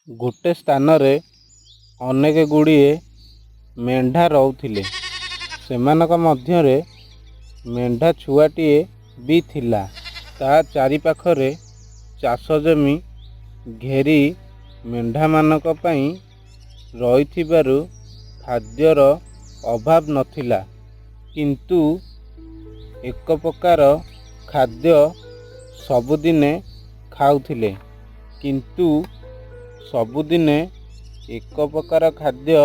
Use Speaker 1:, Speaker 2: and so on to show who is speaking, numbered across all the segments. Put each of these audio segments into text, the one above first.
Speaker 1: गोटे स्थान रे अनेक गुड़िए मेंढा रहुथिले। सेमानक मध्यरे मेंढा छुआटिए भी थिला। ता चारि पाखरे चाष जमी घेरी मेंढा मानक पई रहिथिबारु खाद्यर अभाव नथिला। किंतु एक प्रकार खाद्य सबुदिने खाउथिले। किंतु सबुदिने एक प्रकार खाद्य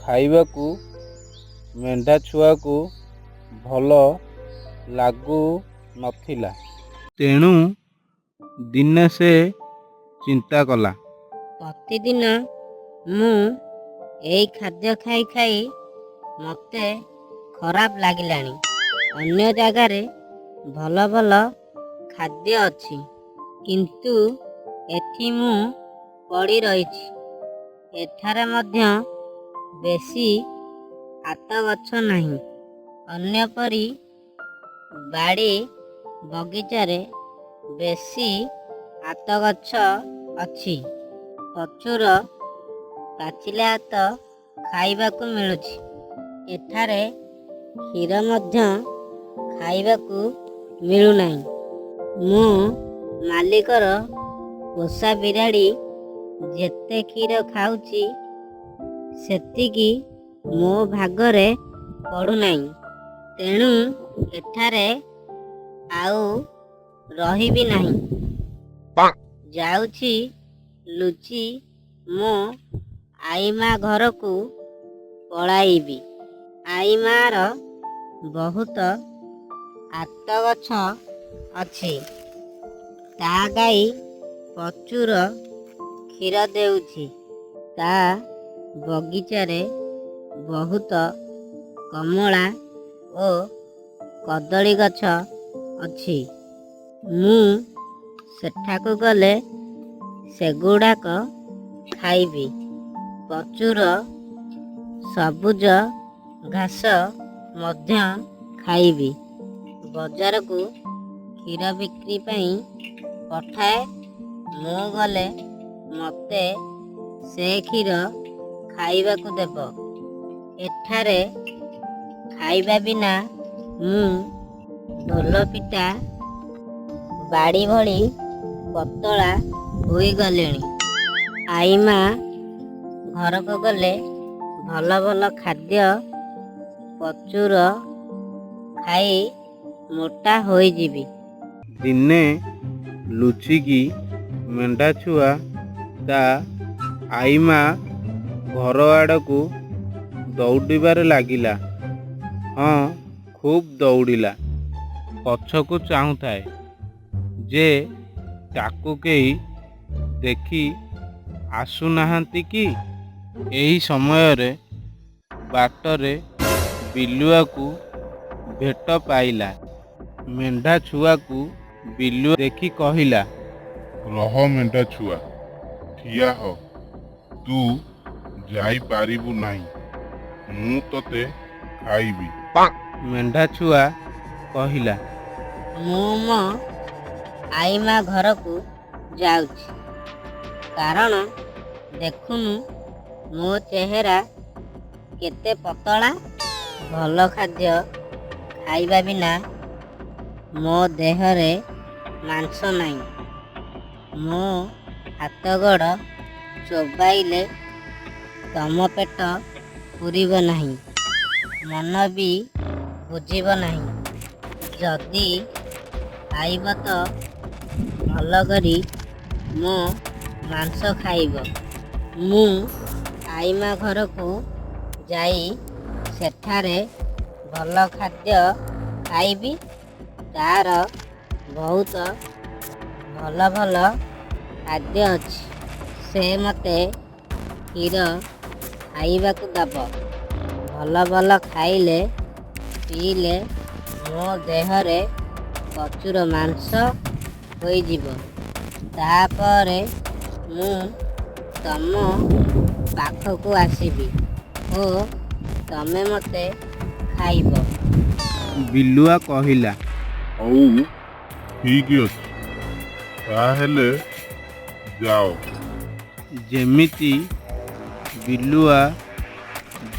Speaker 1: खाइबाकू मेंढा छुआ को भल लागू नथिला। तेणु दिने से चिंता कला,
Speaker 2: प्रतिदिन मु एई खाद्य खाई खाई मते खराब लागिलानी। अन्य जगारे भल भल खाद्य अछि, किंतु एठी मु पड़ी रहिछि। एठारे मध्य बेसी आत गछ नाही। अन्य परी बाड़ी बगीचारे बेसी आत गछ अछि। प्रचुर पाचिला आत खाइबाकू मिलुछि। एठारे क्षीर मध्य खाइबाकू मिलुनाही। मो मालिकर पोषा बिराड़ी जेते क्षीर खाउछि सेतिकी मो भागरे पड़ुनाही। तेणु एठारे आउ रहिबी नाही। जाउछि लुचि मो आईमा घरकू पळाइबी। आईमार बहुत आत गछ अछि। ता गाई प्रचुर क्षीर देउछि। ता बगीचारे बहुत कमला ओ कदली गछ अछि। मु सेठाकू गले सेगुड़ाक खाइबी। प्रचुर सबुज घास मध्य खाइबी। बजार को क्षीर बिक्री पई पठाए। मु गले मते से क्षीर खाइबाकू देब। एठारे खाइबा बिना मु ढोल पिटा बाड़ी भली पतला होई गलेनी। आईमा घरक गले भल भल खाद्य प्रचुर खाई मोटा होई जीवी।
Speaker 1: दिने लुचिकी मेंढा छुआ ता आईमा घर आड़कू दौड़िबार लागिला। हाँ, खूब दौड़िला। पछकू चाहुଥାଏ जे ताकू केही देखी आसु नाहांती कि। एही समयरे बाटरे बिलुआकू भेट पाइला। मेंढा छुआकू बिलुआ देखी कहिला,
Speaker 3: रह मेंढा छुआ, ठिया हो। तू जाई पारिबु नाही। मु तते खाइबी।
Speaker 1: मेंढा छुआ कहिला,
Speaker 2: मु मो आईमा घरकू जाउछि। कारण देखुनु मो चेहरा केते पतला। भल खाद्य खाइबा बिना मो देहरे मांस नाही। मो हाथ गोड़ चोबाइले तम पेट पुरिब नाही, मन भी बुझिब नाही। जदि खाइब तो भल करी मो मांस खाइब। मु आईमा घरकू जाई सेठारे भल खाद्य खाइबी। तार बहुत भल भल खाद्य अछि। से मते क्षीर खाइबाकू दब। भल भल खाइले पीले मो देहरे प्रचुर मांस होई जीव। तापरे मु तम पाखकू आसीबी ओ तमे मते खाइब।
Speaker 1: बिलुआ कहिला,
Speaker 3: हऊ ठीक अछि। ताहेले जाओ।
Speaker 1: ଯେମିତି ବିଲୁଆ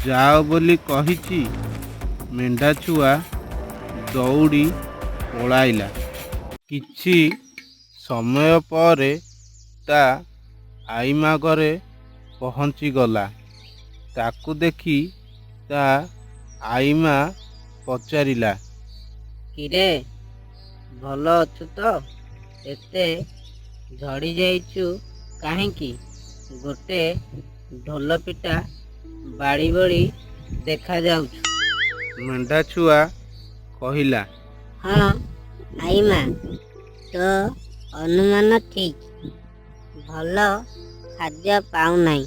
Speaker 1: ଯାଅ ବୋଲି କହିଛି, ମେଣ୍ଢାଛୁଆ ଦୌଡ଼ି ପଳାଇଲା। କିଛି ସମୟ ପରେ ତା ଆଈମା ଘରେ ପହଞ୍ଚିଗଲା। ତାକୁ ଦେଖି ତା ଆଈମା ପଚାରିଲା,
Speaker 2: କିରେ, ଭଲ ଅଛୁ ତ? ଏତେ ଝଡ଼ି ଯାଇଛୁ କାହିଁକି? ଗୋଟେ ଢୋଲ ପିଟା ବାଡ଼ି ଭଳି ଦେଖାଯାଉଛୁ।
Speaker 1: ମେଣ୍ଢାଛୁଆ କହିଲା,
Speaker 2: ହଁ ଆଈମା, ତୋ ଅନୁମାନ ଠିକ୍। ଭଲ ଖାଦ୍ୟ ପାଉନାହିଁ,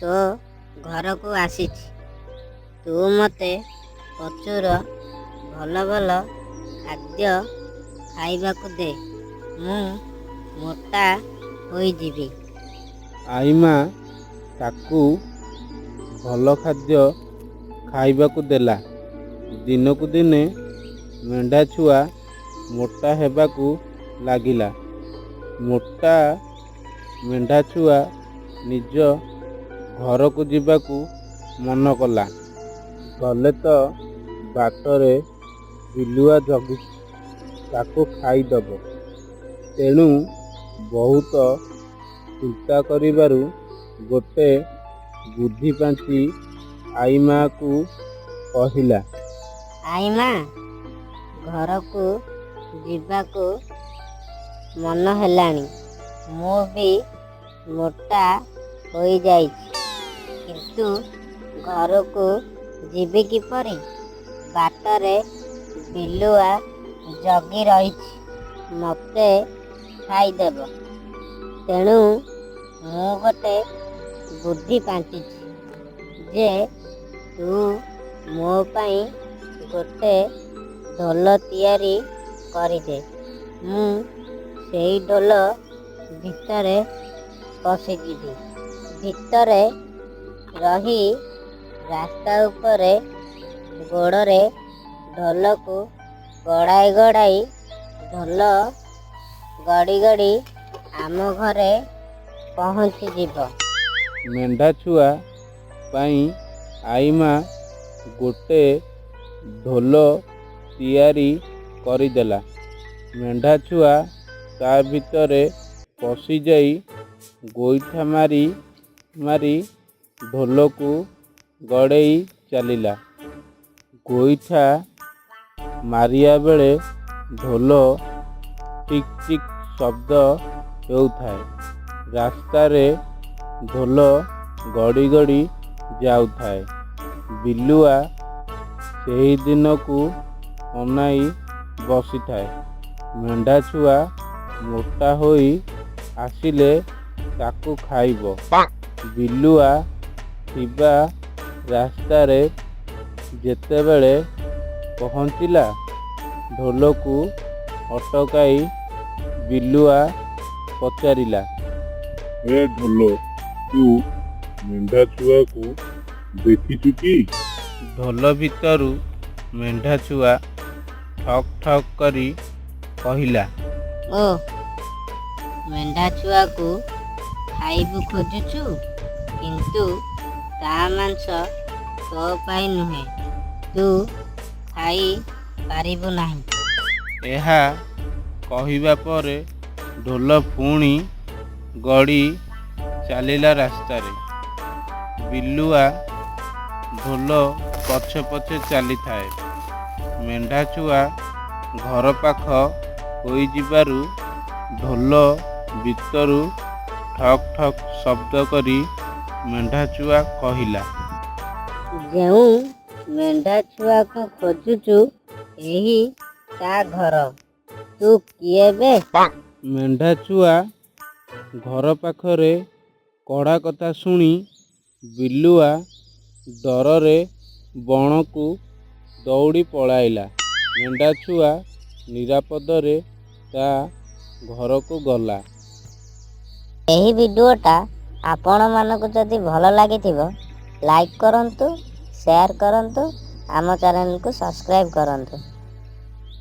Speaker 2: ତୋ ଘରକୁ ଆସିଛି। ତୁ ମୋତେ ପ୍ରଚୁର ଭଲ ଭଲ ଖାଦ୍ୟ ଖାଇବାକୁ ଦେ, ମୁଁ ମୋଟା ହୋଇଯିବି।
Speaker 1: ଆଈମା ତାକୁ ଭଲ ଖାଦ୍ୟ ଖାଇବାକୁ ଦେଲା। ଦିନକୁ ଦିନେ ମେଣ୍ଢାଛୁଆ ମୋଟା ହେବାକୁ ଲାଗିଲା। ମୋଟା ମେଣ୍ଢାଛୁଆ ନିଜ ଘରକୁ ଯିବାକୁ ମନ କଲା। ଗଲେ ତ ବାଟରେ ବିଲୁଆ ଜଗିଛି, ତାକୁ ଖାଇଦେବ। ତେଣୁ ବହୁତ ଚିନ୍ତା କରିବାରୁ ଗୋଟେ ବୁଦ୍ଧି ପାଞ୍ଚି ଆଈମାକୁ କହିଲା,
Speaker 2: ଆଈମା, ଘରକୁ ଯିବାକୁ ମନ ହେଲାଣି। ମୁଁ ବି ମୋଟା ହୋଇଯାଇଛି, କିନ୍ତୁ ଘରକୁ ଯିବି କିପରି? ବାଟରେ ବିଲୁଆ ଜଗି ରହିଛି, ମୋତେ ଖାଇଦେବ। ତେଣୁ ମୁଁ ଗୋଟେ ବୁଦ୍ଧି ପାଞ୍ଚିଛି ଯେ ତୁ ମୋ ପାଇଁ ଗୋଟେ ଢୋଲ ତିଆରି କରିଦେ। ମୁଁ ସେଇ ଢୋଲ ଭିତରେ ପଶିଯିବି। ଭିତରେ ରହି ରାସ୍ତା ଉପରେ ଗୋଡ଼ରେ ଢୋଲକୁ ଗଡ଼ାଇ ଗଡ଼ାଇ ଢୋଲ ଗଡ଼ି ଗଡ଼ି ଆମ ଘରେ ପହଞ୍ଚିଯିବ।
Speaker 1: ମେଣ୍ଢାଛୁଆ ପାଇଁ ଆଈମା ଗୋଟେ ଢୋଲ ତିଆରି କରିଦେଲା। ମେଣ୍ଢାଛୁଆ ତା ଭିତରେ ପଶିଯାଇ ଗୋଇଠା ମାରି ମାରି ଢୋଲକୁ ଗଡ଼େଇ ଚାଲିଲା। ଗୋଇଠା ମାରିବା ବେଳେ ଢୋଲ ଟିକ୍ ଟିକ୍ ଶବ୍ଦ ହେଉଥାଏ। ରାସ୍ତାରେ ଢୋଲ ଗଡ଼ି ଗଡ଼ି ଯାଉଥାଏ। ବିଲୁଆ ସେହି ଦିନକୁ ଅନାଇ ବସିଥାଏ। ମେଣ୍ଢାଛୁଆ ମୋଟା ହୋଇ ଆସିଲେ ତାକୁ ଖାଇବ। ବିଲୁଆ ଥିବା ରାସ୍ତାରେ ଯେତେବେଳେ ପହଞ୍ଚିଲା, ଢୋଲକୁ ଅଟକାଇ ବିଲୁଆ ପଚାରିଲା,
Speaker 3: ଏ ଢୋଲ, ତୁ ମେଣ୍ଢାଛୁଆକୁ ଦେଖିଛୁ କି?
Speaker 1: ଢୋଲ ଭିତରୁ ମେଣ୍ଢାଛୁଆ ଠକ୍ ଠକ୍ କରି କହିଲା,
Speaker 2: ଓ ମେଣ୍ଢାଛୁଆକୁ ଖାଇବୁ ଖୋଜୁଛୁ, କିନ୍ତୁ ତା ମାଂସ ତୋ ପାଇଁ ନୁହେଁ, ତୁ ଖାଇ ପାରିବୁ ନାହିଁ।
Speaker 1: ଏହା କହିବା ପରେ ଢୋଲ ପୁଣି ଗଡ଼ି ଚାଲିଲା ରାସ୍ତାରେ। ବିଲୁଆ ଢୋଲ ପଛେ ପଛେ ଚାଲିଥାଏ। ମେଣ୍ଢାଛୁଆ ଘର ପାଖ ହୋଇଯିବାରୁ ଢୋଲ ଭିତରୁ ଠକ୍ ଠକ୍ ଶବ୍ଦ କରି ମେଣ୍ଢାଛୁଆ କହିଲା,
Speaker 2: ଯେଉଁ ମେଣ୍ଢାଛୁଆକୁ ଖୋଜୁଛୁ, ଏହି ତା ଘର। ତୁ କିଏ ବେ?
Speaker 1: ମେଣ୍ଢାଛୁଆ ଘର ପାଖରେ କଡ଼ା କଥା ଶୁଣି ବିଲୁଆ ଡରରେ ବଣକୁ ଦୌଡ଼ି ପଳାଇଲା। ମେଣ୍ଢାଛୁଆ ନିରାପଦରେ ତା ଘରକୁ ଗଲା।
Speaker 2: ଏହି ଭିଡ଼ିଓଟା ଆପଣମାନଙ୍କୁ ଯଦି ଭଲ ଲାଗିଥିବ, ଲାଇକ୍ କରନ୍ତୁ, ସେୟାର କରନ୍ତୁ, ଆମ ଚ୍ୟାନେଲକୁ ସବସ୍କ୍ରାଇବ୍ କରନ୍ତୁ।